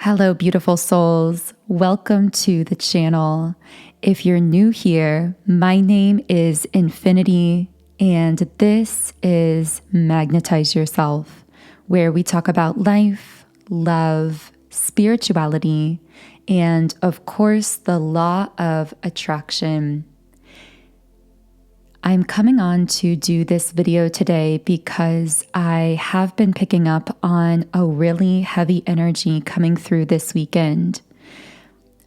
Hello, beautiful souls. Welcome to the channel. If you're new here, my name is Infinity, and this is Magnetize Yourself, where we talk about life, love, spirituality, and of course, the law of attraction. I'm coming on to do this video today because I have been picking up on a really heavy energy coming through this weekend.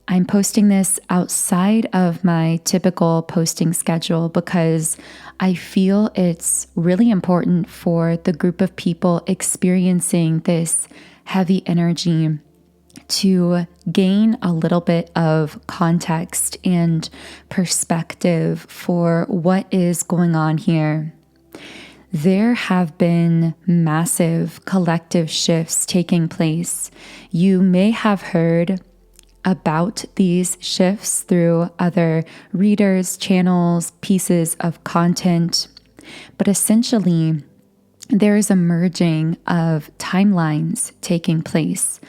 I'm posting this outside of my typical posting schedule because I feel it's really important for the group of people experiencing this heavy energy to gain a little bit of context and perspective for what is going on here. There have been massive collective shifts taking place. You may have heard about these shifts through other readers, channels, pieces of content, but essentially, there is a merging of timelines taking place.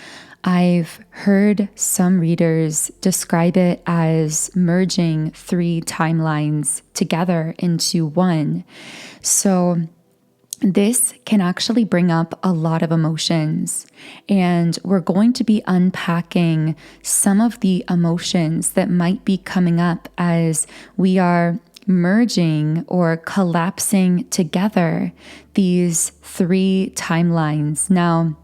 I've heard some readers describe it as merging 3 timelines together into one. So this can actually bring up a lot of emotions, and we're going to be unpacking some of the emotions that might be coming up as we are merging or collapsing together these 3 timelines. Now,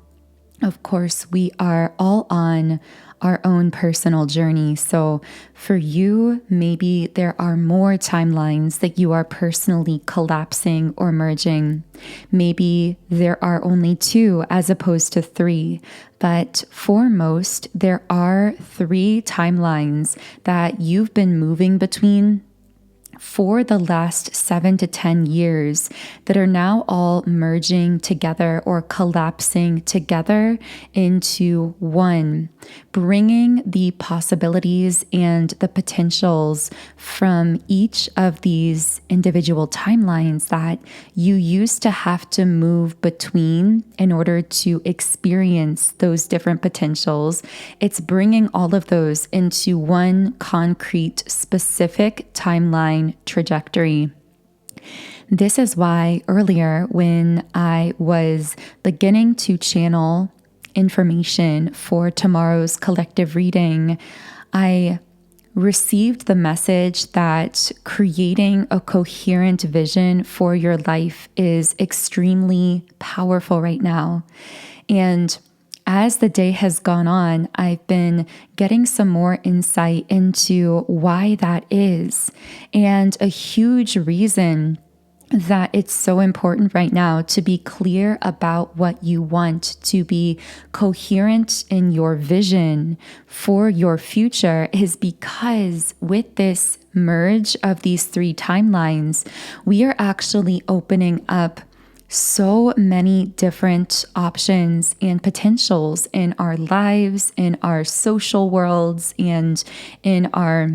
of course, we are all on our own personal journey. So for you, maybe there are more timelines that you are personally collapsing or merging. Maybe there are only 2 as opposed to 3. But for most, there are 3 timelines that you've been moving between for the last 7 to 10 years that are now all merging together or collapsing together into one, bringing the possibilities and the potentials from each of these individual timelines that you used to have to move between in order to experience those different potentials. It's bringing all of those into one concrete, specific timeline trajectory. This is why earlier when I was beginning to channel information for tomorrow's collective reading, I received the message that creating a coherent vision for your life is extremely powerful right now. And as the day has gone on, I've been getting some more insight into why that is. And a huge reason that it's so important right now to be clear about what you want, to be coherent in your vision for your future, is because with this merge of these 3 timelines, we are actually opening up so many different options and potentials in our lives, in our social worlds, and in our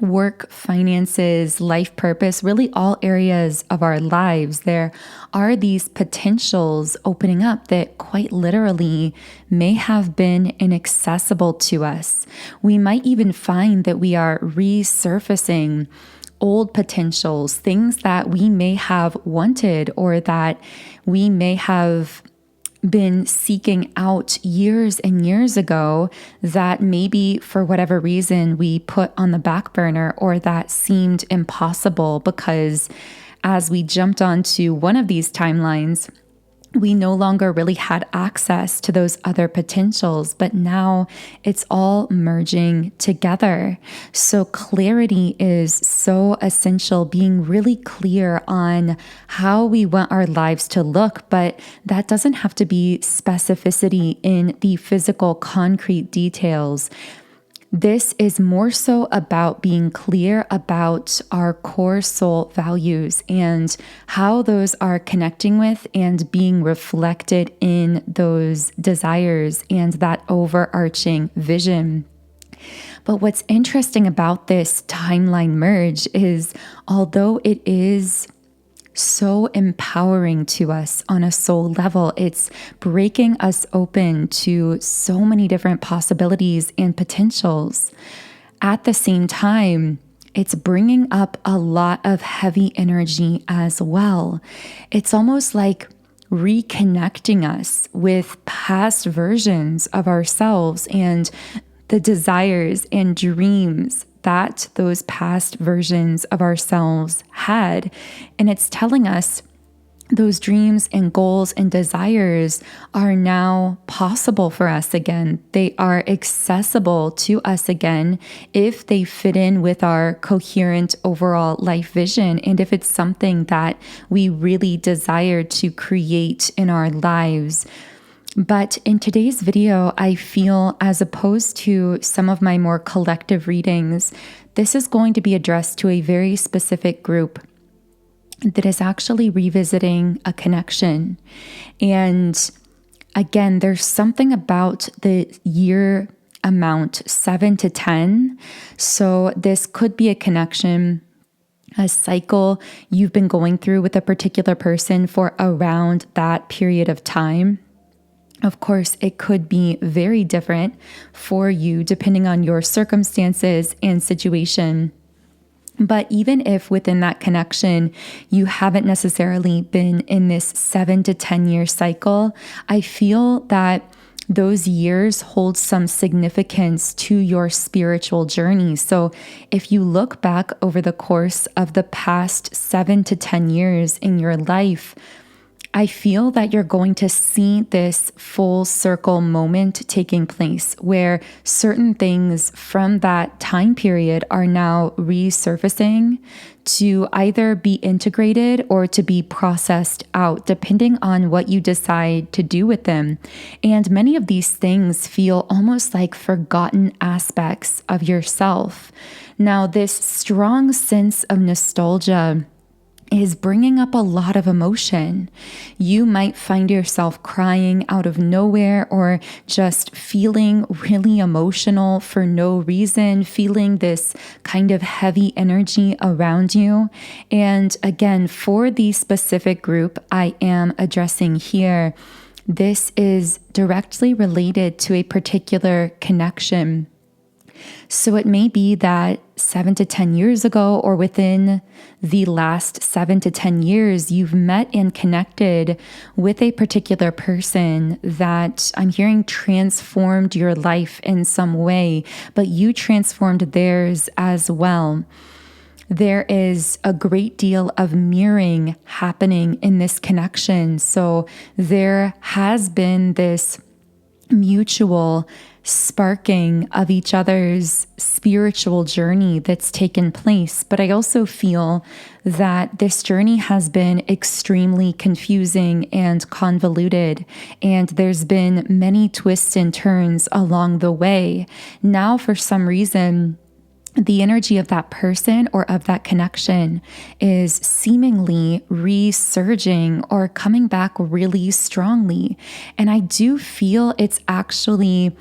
work, finances, life purpose, really all areas of our lives. There are these potentials opening up that quite literally may have been inaccessible to us. We might even find that we are resurfacing old potentials, things that we may have wanted or that we may have been seeking out years and years ago that maybe for whatever reason we put on the back burner or that seemed impossible because as we jumped onto one of these timelines, we no longer really had access to those other potentials, but now it's all merging together. So clarity is so essential, being really clear on how we want our lives to look, but that doesn't have to be specificity in the physical, concrete details. This is more so about being clear about our core soul values and how those are connecting with and being reflected in those desires and that overarching vision. But what's interesting about this timeline merge is although it is so empowering to us on a soul level. It's breaking us open to so many different possibilities and potentials. At the same time, it's bringing up a lot of heavy energy as well. It's almost like reconnecting us with past versions of ourselves and the desires and dreams that those past versions of ourselves had. And it's telling us those dreams and goals and desires are now possible for us again. They are accessible to us again if they fit in with our coherent overall life vision, and if it's something that we really desire to create in our lives. But in today's video, I feel, as opposed to some of my more collective readings, this is going to be addressed to a very specific group that is actually revisiting a connection. And again, there's something about the year amount 7 to 10. So this could be a connection, a cycle you've been going through with a particular person for around that period of time. Of course, it could be very different for you depending on your circumstances and situation. But even if within that connection, you haven't necessarily been in this 7 to 10 year cycle, I feel that those years hold some significance to your spiritual journey. So if you look back over the course of the past 7 to 10 years in your life, I feel that you're going to see this full circle moment taking place where certain things from that time period are now resurfacing to either be integrated or to be processed out, depending on what you decide to do with them. And many of these things feel almost like forgotten aspects of yourself. Now, this strong sense of nostalgia is bringing up a lot of emotion. You might find yourself crying out of nowhere or just feeling really emotional for no reason, feeling this kind of heavy energy around you. And again, for the specific group I am addressing here, this is directly related to a particular connection. So it may be that 7 to 10 years ago, or within the last 7 to 10 years, you've met and connected with a particular person that I'm hearing transformed your life in some way, but you transformed theirs as well. There is a great deal of mirroring happening in this connection. So there has been this mutual sparking of each other's spiritual journey that's taken place. But I also feel that this journey has been extremely confusing and convoluted, and there's been many twists and turns along the way. Now, for some reason, the energy of that person or of that connection is seemingly resurging or coming back really strongly. And I do feel it's actually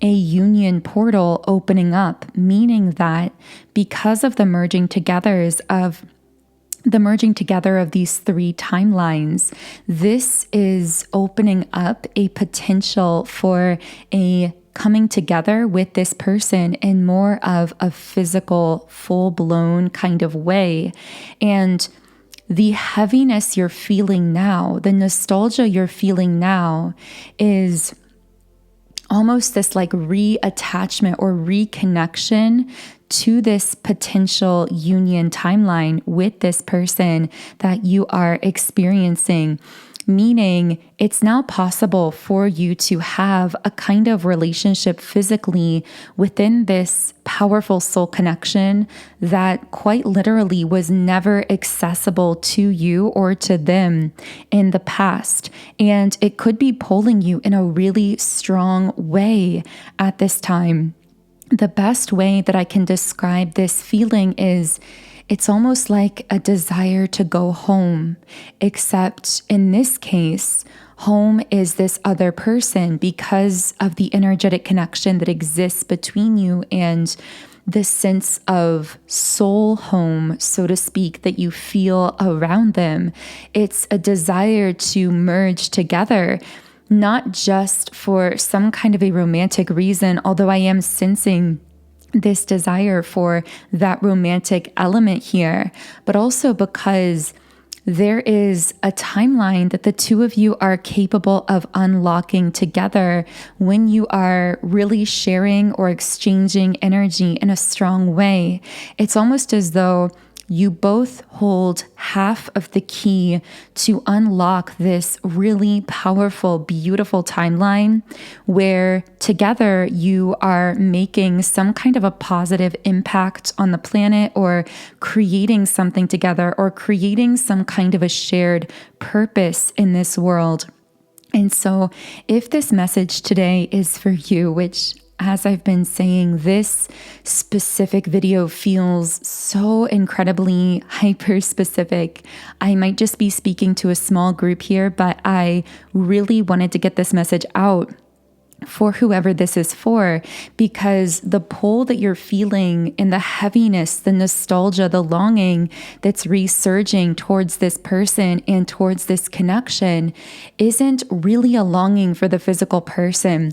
a union portal opening up, meaning that because of the merging together of these three timelines, this is opening up a potential for a coming together with this person in more of a physical, full-blown kind of way. And the heaviness you're feeling now, the nostalgia you're feeling now, is almost this like reattachment or reconnection to this potential union timeline with this person that you are experiencing. Meaning it's now possible for you to have a kind of relationship physically within this powerful soul connection that quite literally was never accessible to you or to them in the past. And it could be pulling you in a really strong way at this time. The best way that I can describe this feeling is it's almost like a desire to go home, except in this case, home is this other person because of the energetic connection that exists between you and the sense of soul home, so to speak, that you feel around them. It's a desire to merge together, not just for some kind of a romantic reason, although I am sensing this desire for that romantic element here, but also because there is a timeline that the two of you are capable of unlocking together when you are really sharing or exchanging energy in a strong way. It's almost as though you both hold half of the key to unlock this really powerful, beautiful timeline where together you are making some kind of a positive impact on the planet, or creating something together, or creating some kind of a shared purpose in this world. And so if this message today is for you, which, as I've been saying, this specific video feels so incredibly hyper specific. I might just be speaking to a small group here, but I really wanted to get this message out for whoever this is for, because the pull that you're feeling in the heaviness, the nostalgia, the longing that's resurging towards this person and towards this connection isn't really a longing for the physical person.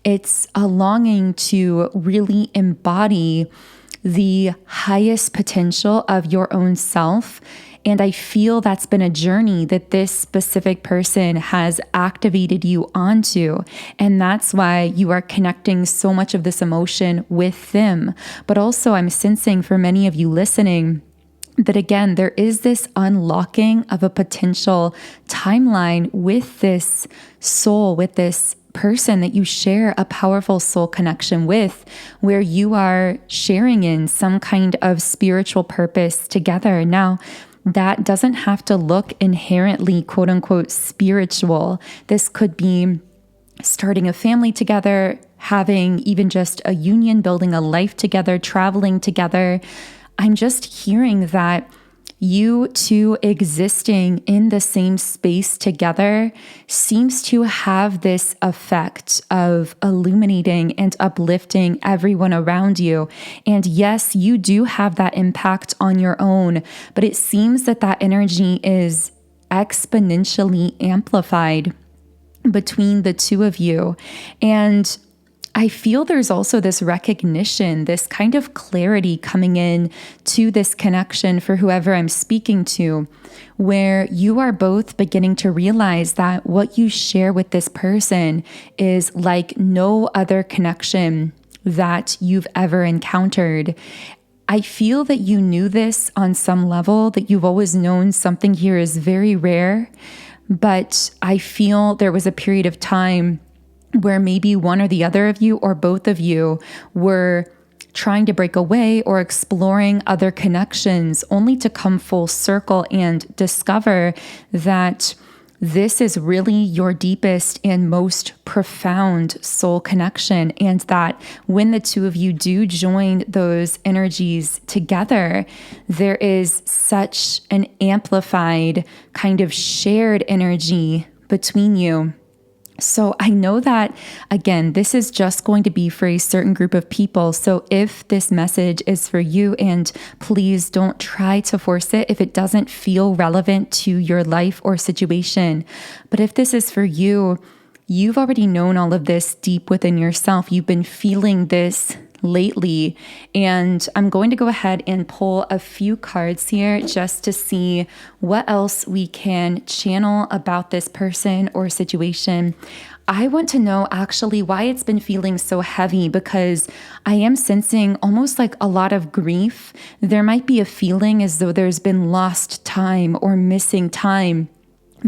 It's a longing to really embody the highest potential of your own self. And I feel that's been a journey that this specific person has activated you onto. And that's why you are connecting so much of this emotion with them. But also, I'm sensing for many of you listening that, again, there is this unlocking of a potential timeline with this soul, with this person that you share a powerful soul connection with, where you are sharing in some kind of spiritual purpose together. Now, that doesn't have to look inherently, quote unquote, spiritual. This could be starting a family together, having even just a union, building a life together, traveling together. I'm just hearing that you two existing in the same space together seems to have this effect of illuminating and uplifting everyone around you. And yes, you do have that impact on your own, but it seems that that energy is exponentially amplified between the two of you. And I feel there's also this recognition, this kind of clarity coming in to this connection for whoever I'm speaking to, where you are both beginning to realize that what you share with this person is like no other connection that you've ever encountered. I feel that you knew this on some level, that you've always known something here is very rare, but I feel there was a period of time where maybe one or the other of you or both of you were trying to break away or exploring other connections, only to come full circle and discover that this is really your deepest and most profound soul connection. And that when the two of you do join those energies together, there is such an amplified kind of shared energy between you. So I know that, again, this is just going to be for a certain group of people. So if this message is for you, and please don't try to force it if it doesn't feel relevant to your life or situation. But if this is for you, you've already known all of this deep within yourself. You've been feeling this lately. And I'm going to go ahead and pull a few cards here just to see what else we can channel about this person or situation. I want to know actually why it's been feeling so heavy, because I am sensing almost like a lot of grief. There might be a feeling as though there's been lost time or missing time,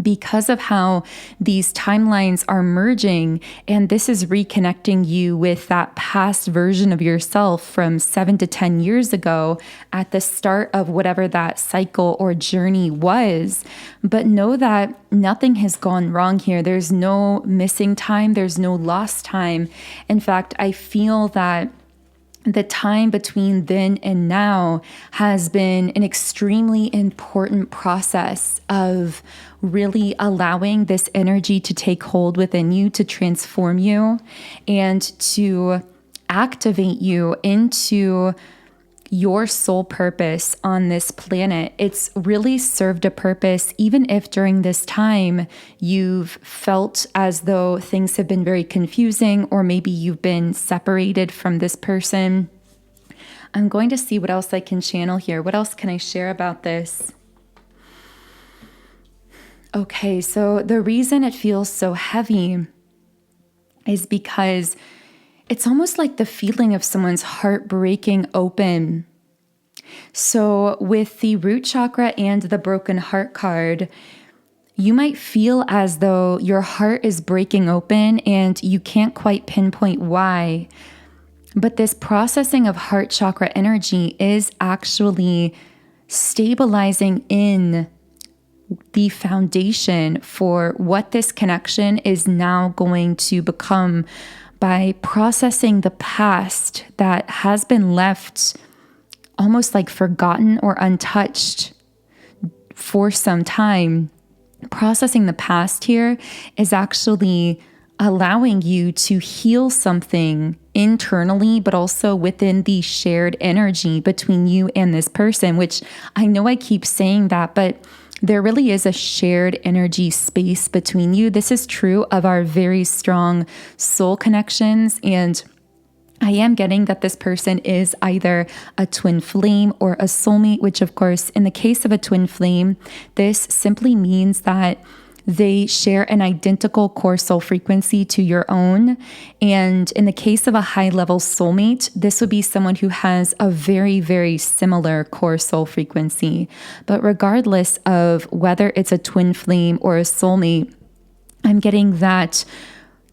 because of how these timelines are merging. And this is reconnecting you with that past version of yourself from 7 to 10 years ago at the start of whatever that cycle or journey was. But know that nothing has gone wrong here. There's no missing time. There's no lost time. In fact, I feel that the time between then and now has been an extremely important process of really allowing this energy to take hold within you, to transform you, and to activate you into your soul purpose on this planet. It's really served a purpose, even if during this time you've felt as though things have been very confusing, or maybe you've been separated from this person. I'm going to see what else I can channel here. What else can I share about this? Okay, so the reason it feels so heavy is because it's almost like the feeling of someone's heart breaking open. So with the root chakra and the broken heart card, you might feel as though your heart is breaking open and you can't quite pinpoint why. But this processing of heart chakra energy is actually stabilizing in the foundation for what this connection is now going to become by processing the past that has been left almost like forgotten or untouched for some time. Processing the past here is actually allowing you to heal something internally, but also within the shared energy between you and this person, which I know I keep saying that, but there really is a shared energy space between you. This is true of our very strong soul connections. And I am getting that this person is either a twin flame or a soulmate, which of course, in the case of a twin flame, this simply means that they share an identical core soul frequency to your own. And in the case of a high-level soulmate, this would be someone who has a very, very similar core soul frequency. But regardless of whether it's a twin flame or a soulmate, I'm getting that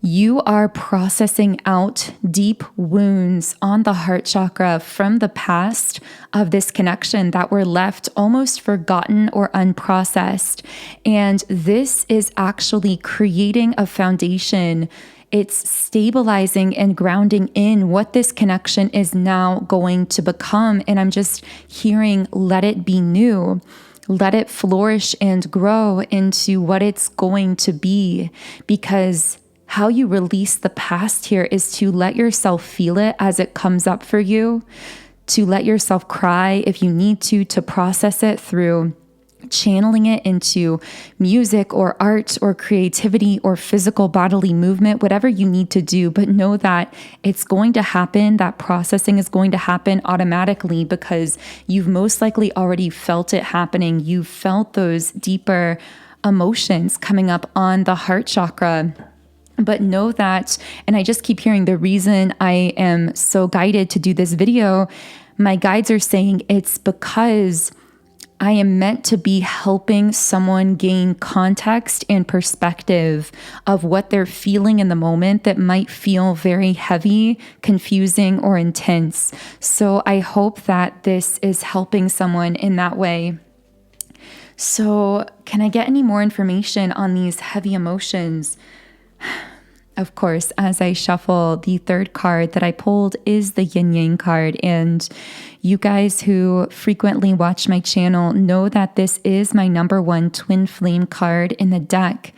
you are processing out deep wounds on the heart chakra from the past of this connection that were left almost forgotten or unprocessed. And this is actually creating a foundation. It's stabilizing and grounding in what this connection is now going to become. And I'm just hearing, let it be new. Let it flourish and grow into what it's going to be, because how you release the past here is to let yourself feel it as it comes up for you, to let yourself cry if you need to process it through channeling it into music or art or creativity or physical bodily movement, whatever you need to do. But know that it's going to happen. That processing is going to happen automatically because you've most likely already felt it happening. You've felt those deeper emotions coming up on the heart chakra. But know that, and I just keep hearing the reason I am so guided to do this video, my guides are saying it's because I am meant to be helping someone gain context and perspective of what they're feeling in the moment that might feel very heavy, confusing, or intense. So I hope that this is helping someone in that way. So can I get any more information on these heavy emotions? Of course, as I shuffle, the third card that I pulled is the yin yang card. And you guys who frequently watch my channel know that this is my number one twin flame card in the deck.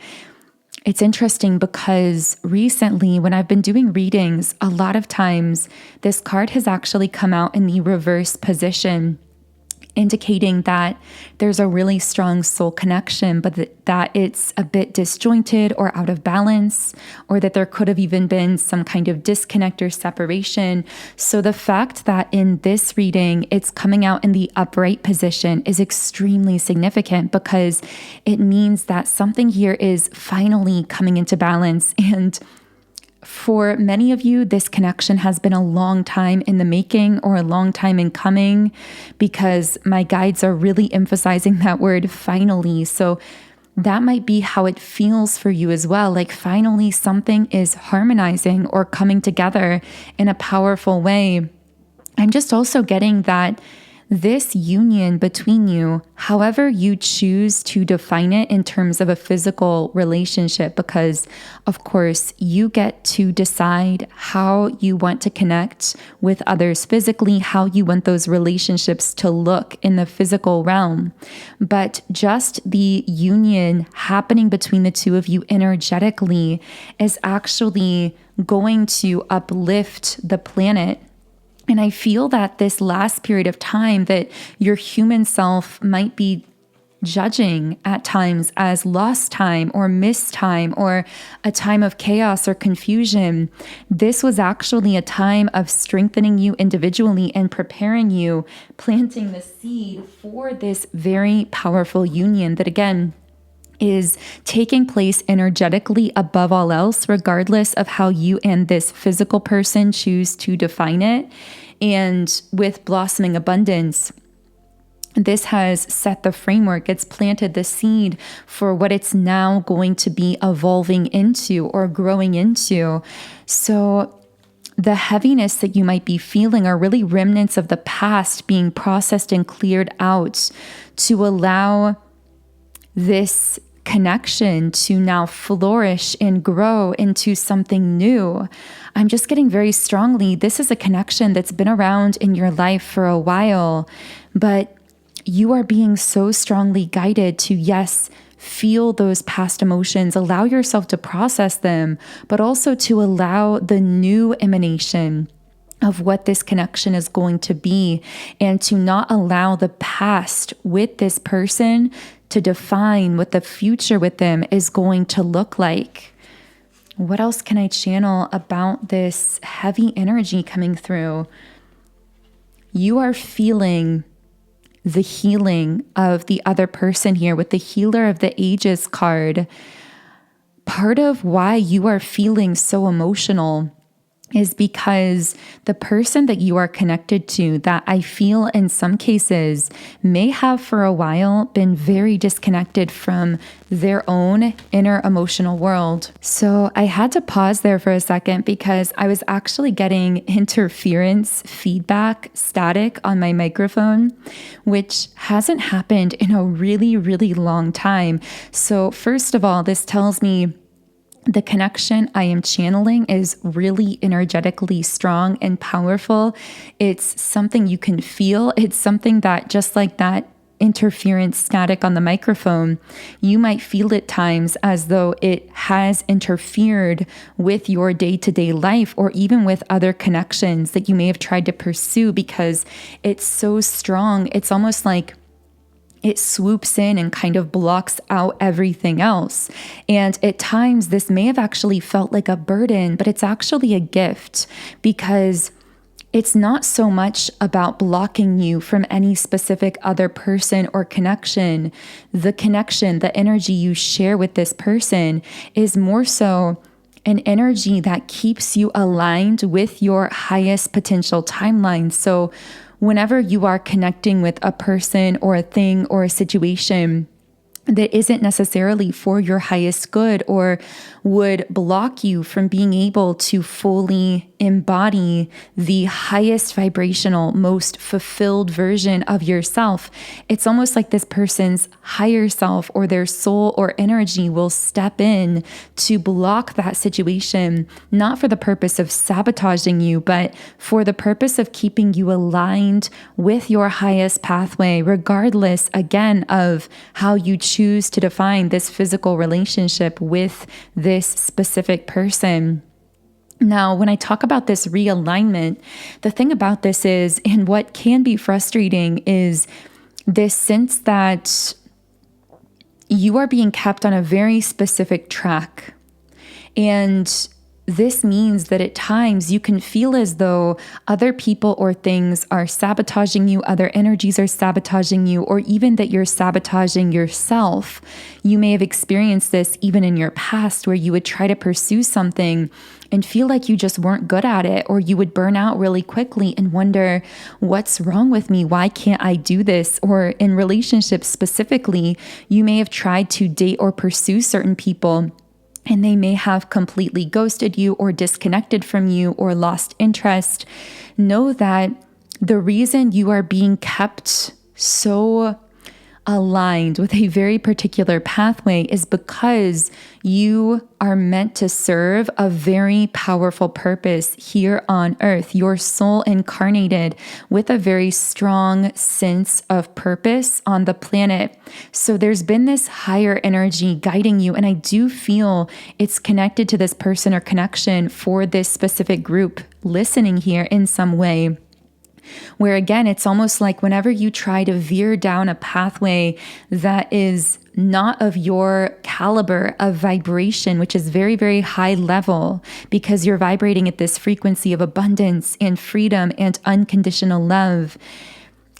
It's interesting because recently when I've been doing readings, a lot of times this card has actually come out in the reverse position, indicating that there's a really strong soul connection, but that it's a bit disjointed or out of balance, or that there could have even been some kind of disconnect or separation. So the fact that in this reading, it's coming out in the upright position is extremely significant because it means that something here is finally coming into balance. And for many of you, this connection has been a long time in the making or a long time in coming, because my guides are really emphasizing that word finally. So that might be how it feels for you as well. Like finally something is harmonizing or coming together in a powerful way. I'm just also getting that this union between you, however you choose to define it in terms of a physical relationship, because of course you get to decide how you want to connect with others physically, how you want those relationships to look in the physical realm. But just the union happening between the two of you energetically is actually going to uplift the planet. And I feel that this last period of time that your human self might be judging at times as lost time or missed time or a time of chaos or confusion, this was actually a time of strengthening you individually and preparing you, planting the seed for this very powerful union that, again, is taking place energetically above all else, regardless of how you and this physical person choose to define it. And with blossoming abundance, this has set the framework. It's planted the seed for what it's now going to be evolving into or growing into. So the heaviness that you might be feeling are really remnants of the past being processed and cleared out to allow this connection to now flourish and grow into something new. I'm just getting very strongly, this is a connection that's been around in your life for a while, but you are being so strongly guided to, yes, feel those past emotions, allow yourself to process them, but also to allow the new emanation of what this connection is going to be, and to not allow the past with this person to define what the future with them is going to look like. What else can I channel about this heavy energy coming through? You are feeling the healing of the other person here with the Healer of the Ages card. Part of why you are feeling so emotional is because the person that you are connected to, that I feel in some cases may have for a while been very disconnected from their own inner emotional world. So I had to pause there for a second because I was actually getting interference, feedback, static on my microphone, which hasn't happened in a really, really long time. So first of all, this tells me the connection I am channeling is really energetically strong and powerful. It's something you can feel. It's something that, just like that interference static on the microphone, you might feel at times as though it has interfered with your day-to-day life or even with other connections that you may have tried to pursue because it's so strong. It's almost like it swoops in and kind of blocks out everything else. And at times, this may have actually felt like a burden, but it's actually a gift because it's not so much about blocking you from any specific other person or connection. The connection, the energy you share with this person is more so an energy that keeps you aligned with your highest potential timeline. So whenever you are connecting with a person or a thing or a situation that isn't necessarily for your highest good or would block you from being able to fully embody the highest vibrational, most fulfilled version of yourself, it's almost like this person's higher self or their soul or energy will step in to block that situation, not for the purpose of sabotaging you, but for the purpose of keeping you aligned with your highest pathway, regardless, again, of how you choose to define this physical relationship with this specific person. Now, when I talk about this realignment, the thing about this is, and what can be frustrating, is this sense that you are being kept on a very specific track. And this means that at times you can feel as though other people or things are sabotaging you, other energies are sabotaging you, or even that you're sabotaging yourself. You may have experienced this even in your past where you would try to pursue something and feel like you just weren't good at it, or you would burn out really quickly and wonder, what's wrong with me? Why can't I do this? Or in relationships specifically, you may have tried to date or pursue certain people, and they may have completely ghosted you or disconnected from you or lost interest. Know that the reason you are being kept so aligned with a very particular pathway is because you are meant to serve a very powerful purpose here on earth. Your soul incarnated with a very strong sense of purpose on the planet. So there's been this higher energy guiding you. And I do feel it's connected to this person or connection for this specific group listening here in some way. Where again, it's almost like whenever you try to veer down a pathway that is not of your caliber of vibration, which is very, very high level, because you're vibrating at this frequency of abundance and freedom and unconditional love.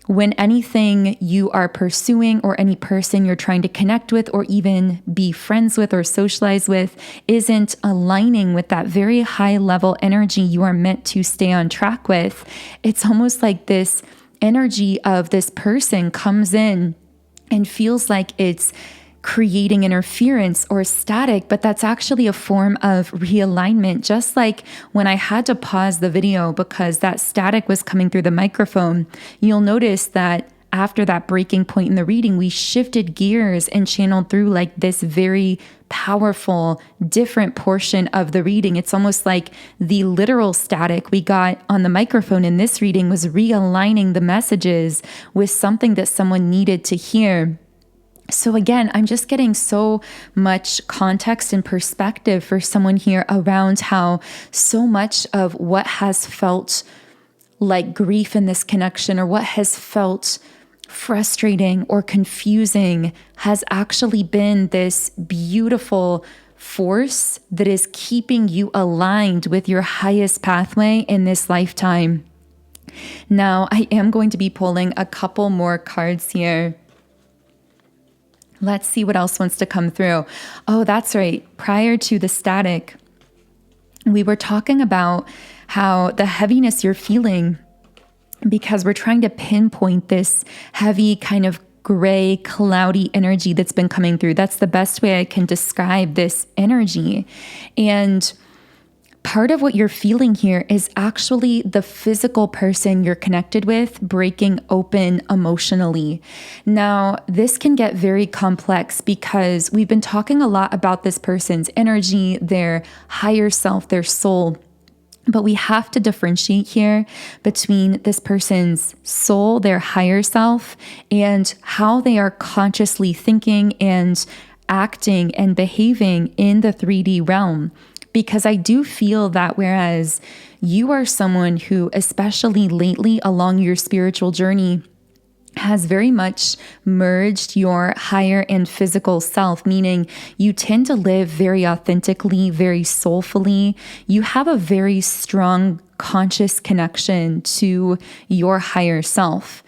When anything you are pursuing or any person you're trying to connect with or even be friends with or socialize with isn't aligning with that very high level energy you are meant to stay on track with, it's almost like this energy of this person comes in and feels like it's creating interference or static, but that's actually a form of realignment. Just like when I had to pause the video because that static was coming through the microphone, you'll notice that after that breaking point in the reading, we shifted gears and channeled through like this very powerful, different portion of the reading. It's almost like the literal static we got on the microphone in this reading was realigning the messages with something that someone needed to hear. So again, I'm just getting so much context and perspective for someone here around how so much of what has felt like grief in this connection or what has felt frustrating or confusing has actually been this beautiful force that is keeping you aligned with your highest pathway in this lifetime. Now, I am going to be pulling a couple more cards here. Let's see what else wants to come through. Oh, that's right. Prior to the static, we were talking about how the heaviness you're feeling, because we're trying to pinpoint this heavy kind of gray, cloudy energy that's been coming through. That's the best way I can describe this energy. And part of what you're feeling here is actually the physical person you're connected with breaking open emotionally. Now, this can get very complex because we've been talking a lot about this person's energy, their higher self, their soul. But we have to differentiate here between this person's soul, their higher self, and how they are consciously thinking and acting and behaving in the 3D realm. Because I do feel that whereas you are someone who, especially lately along your spiritual journey, has very much merged your higher and physical self, meaning you tend to live very authentically, very soulfully. You have a very strong conscious connection to your higher self.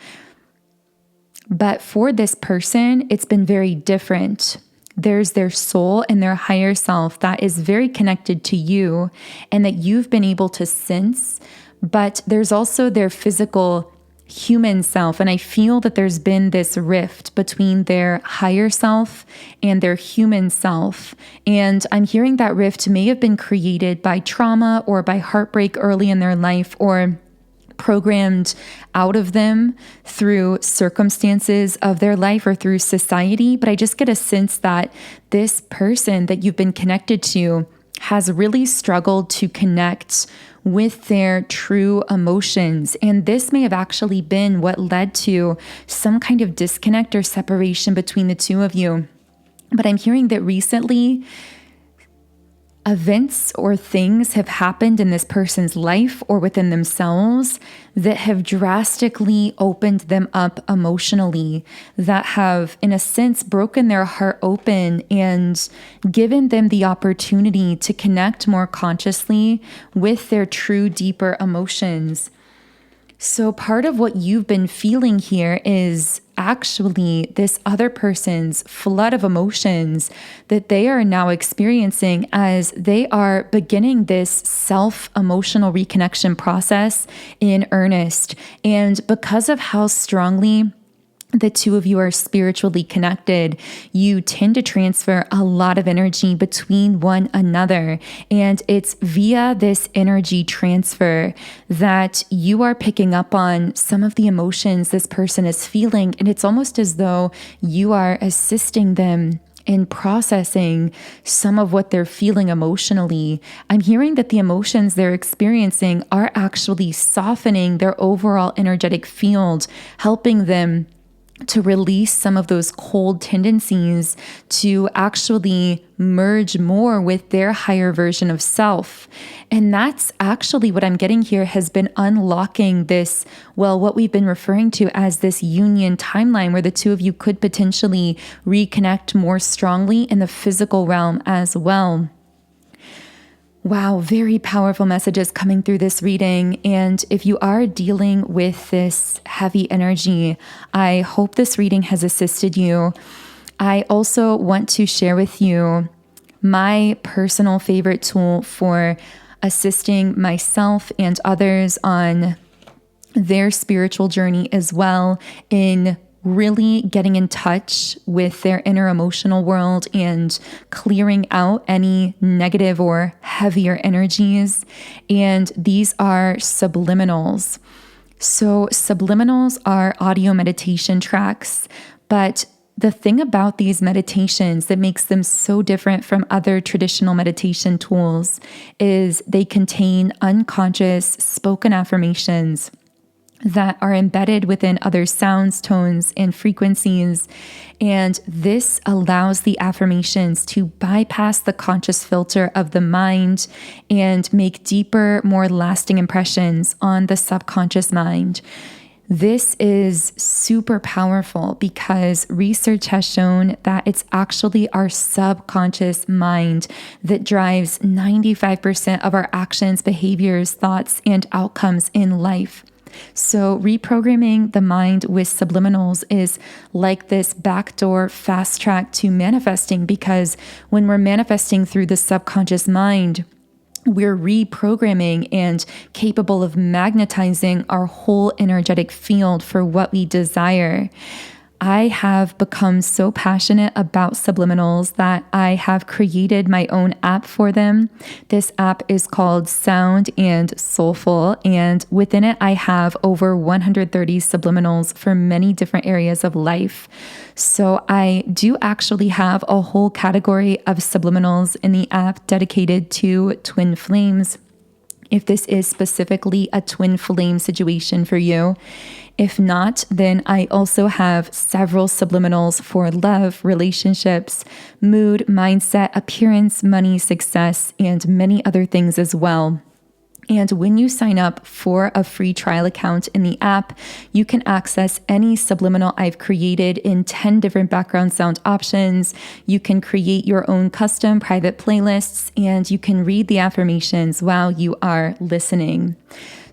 But for this person, it's been very different. There's their soul and their higher self that is very connected to you and that you've been able to sense, but there's also their physical human self. And I feel that there's been this rift between their higher self and their human self. And I'm hearing that rift may have been created by trauma or by heartbreak early in their life, or programmed out of them through circumstances of their life or through society. But I just get a sense that this person that you've been connected to has really struggled to connect with their true emotions. And this may have actually been what led to some kind of disconnect or separation between the two of you. But I'm hearing that recently, events or things have happened in this person's life or within themselves that have drastically opened them up emotionally, that have, in a sense, broken their heart open and given them the opportunity to connect more consciously with their true, deeper emotions. So part of what you've been feeling here is actually this other person's flood of emotions that they are now experiencing as they are beginning this self-emotional reconnection process in earnest. And because of how strongly the two of you are spiritually connected, you tend to transfer a lot of energy between one another. And it's via this energy transfer that you are picking up on some of the emotions this person is feeling. And it's almost as though you are assisting them in processing some of what they're feeling emotionally. I'm hearing that the emotions they're experiencing are actually softening their overall energetic field, helping them to release some of those cold tendencies to actually merge more with their higher version of self. And that's actually what I'm getting here has been unlocking this, well, what we've been referring to as this union timeline where the two of you could potentially reconnect more strongly in the physical realm as well. Wow, very powerful messages coming through this reading. And if you are dealing with this heavy energy, I hope this reading has assisted you. I also want to share with you my personal favorite tool for assisting myself and others on their spiritual journey as well, in really getting in touch with their inner emotional world and clearing out any negative or heavier energies. And these are subliminals. So subliminals are audio meditation tracks, but the thing about these meditations that makes them so different from other traditional meditation tools is they contain unconscious spoken affirmations that are embedded within other sounds, tones, and frequencies. And this allows the affirmations to bypass the conscious filter of the mind and make deeper, more lasting impressions on the subconscious mind. This is super powerful because research has shown that it's actually our subconscious mind that drives 95% of our actions, behaviors, thoughts, and outcomes in life. So reprogramming the mind with subliminals is like this backdoor fast track to manifesting, because when we're manifesting through the subconscious mind, we're reprogramming and capable of magnetizing our whole energetic field for what we desire. I have become so passionate about subliminals that I have created my own app for them. This app is called Sound and Soulful, and within it, I have over 130 subliminals for many different areas of life. So I do actually have a whole category of subliminals in the app dedicated to twin flames, if this is specifically a twin flame situation for you. If not, then I also have several subliminals for love, relationships, mood, mindset, appearance, money, success, and many other things as well. And when you sign up for a free trial account in the app, you can access any subliminal I've created in 10 different background sound options. You can create your own custom private playlists, and you can read the affirmations while you are listening.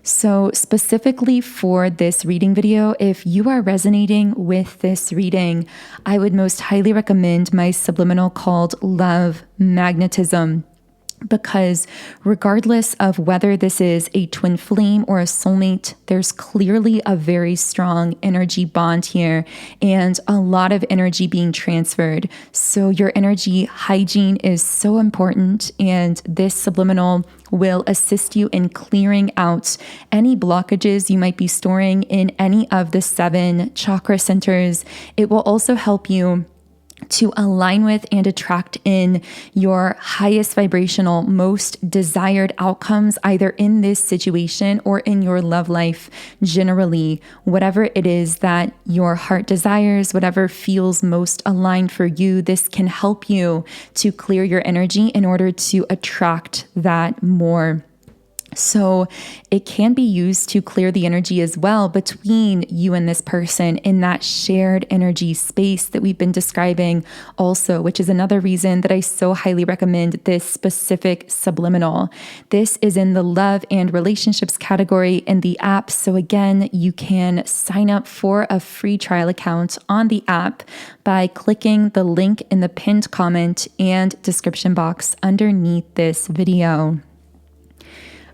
So specifically for this reading video, if you are resonating with this reading, I would most highly recommend my subliminal called Love Magnetism. Because regardless of whether this is a twin flame or a soulmate, there's clearly a very strong energy bond here and a lot of energy being transferred. So your energy hygiene is so important, and this subliminal will assist you in clearing out any blockages you might be storing in any of the 7 chakra centers. It will also help you to align with and attract in your highest vibrational, most desired outcomes, either in this situation or in your love life generally. Whatever it is that your heart desires, whatever feels most aligned for you, this can help you to clear your energy in order to attract that more. So it can be used to clear the energy as well between you and this person in that shared energy space that we've been describing also, which is another reason that I so highly recommend this specific subliminal. This is in the love and relationships category in the app. So again, you can sign up for a free trial account on the app by clicking the link in the pinned comment and description box underneath this video.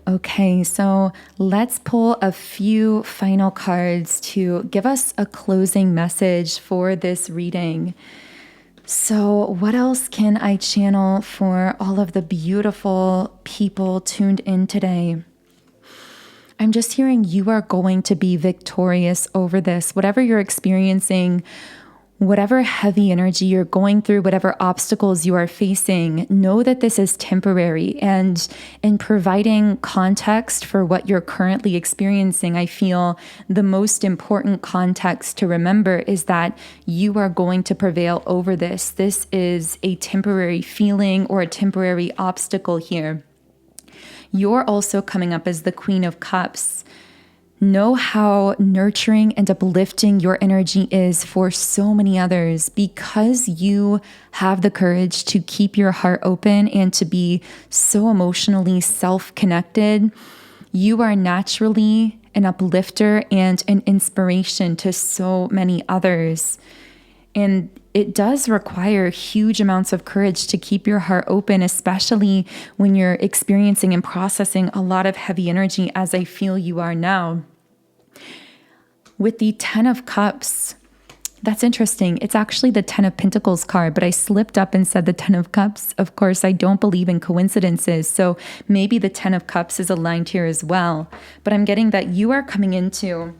Okay, so let's pull a few final cards to give us a closing message for this reading. So, what else can I channel for all of the beautiful people tuned in today? I'm just hearing you are going to be victorious over this. Whatever you're experiencing, whatever heavy energy you're going through, whatever obstacles you are facing, know that this is temporary. And in providing context for what you're currently experiencing, I feel the most important context to remember is that you are going to prevail over this. This is a temporary feeling or a temporary obstacle here. You're also coming up as the Queen of Cups. Know how nurturing and uplifting your energy is for so many others because you have the courage to keep your heart open and to be so emotionally self-connected. You are naturally an uplifter and an inspiration to so many others. And it does require huge amounts of courage to keep your heart open, especially when you're experiencing and processing a lot of heavy energy, as I feel you are now. With the 10 of Cups, that's interesting. It's actually the 10 of Pentacles card, but I slipped up and said the 10 of Cups. Of course, I don't believe in coincidences, so maybe the 10 of Cups is aligned here as well. But I'm getting that you are coming into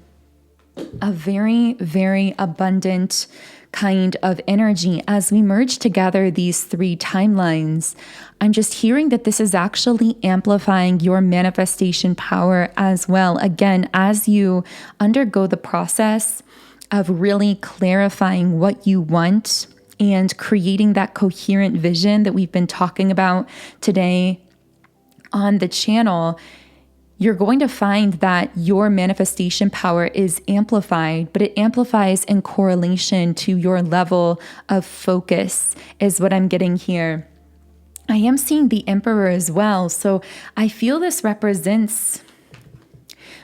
a very, very abundant kind of energy as we merge together these three timelines. I'm just hearing that this is actually amplifying your manifestation power as well. Again, as you undergo the process of really clarifying what you want and creating that coherent vision that we've been talking about today on the channel, you're going to find that your manifestation power is amplified, but it amplifies in correlation to your level of focus, is what I'm getting here. I am seeing the Emperor as well, so I feel this represents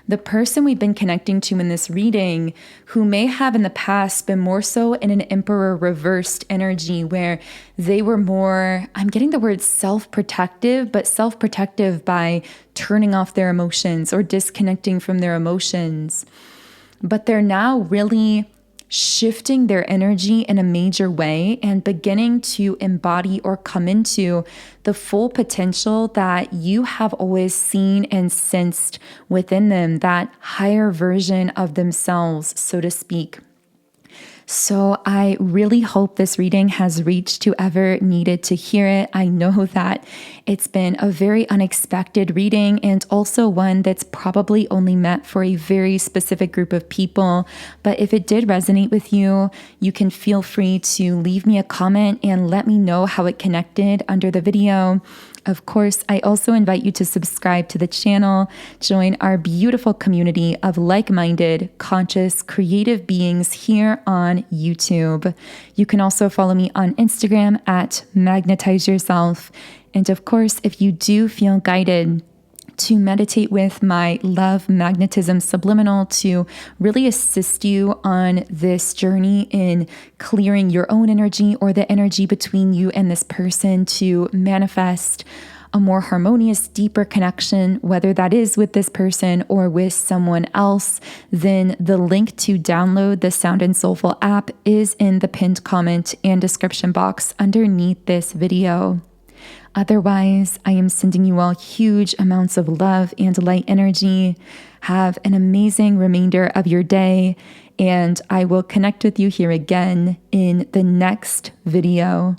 the person we've been connecting to in this reading, who may have in the past been more so in an Emperor reversed energy where they were more, I'm getting the word self-protective, but self-protective by turning off their emotions or disconnecting from their emotions. But they're now really shifting their energy in a major way and beginning to embody or come into the full potential that you have always seen and sensed within them, that higher version of themselves, so to speak. So I really hope this reading has reached whoever needed to hear it. I know that it's been a very unexpected reading and also one that's probably only meant for a very specific group of people. But if it did resonate with you, you can feel free to leave me a comment and let me know how it connected under the video. Of course, I also invite you to subscribe to the channel, join our beautiful community of like-minded, conscious, creative beings here on YouTube. You can also follow me on Instagram at Magnetize Yourself. And of course, if you do feel guided to meditate with my Love Magnetism Subliminal to really assist you on this journey in clearing your own energy or the energy between you and this person to manifest a more harmonious, deeper connection, whether that is with this person or with someone else, then the link to download the Sound and Soulful app is in the pinned comment and description box underneath this video. Otherwise, I am sending you all huge amounts of love and light energy. Have an amazing remainder of your day, and I will connect with you here again in the next video.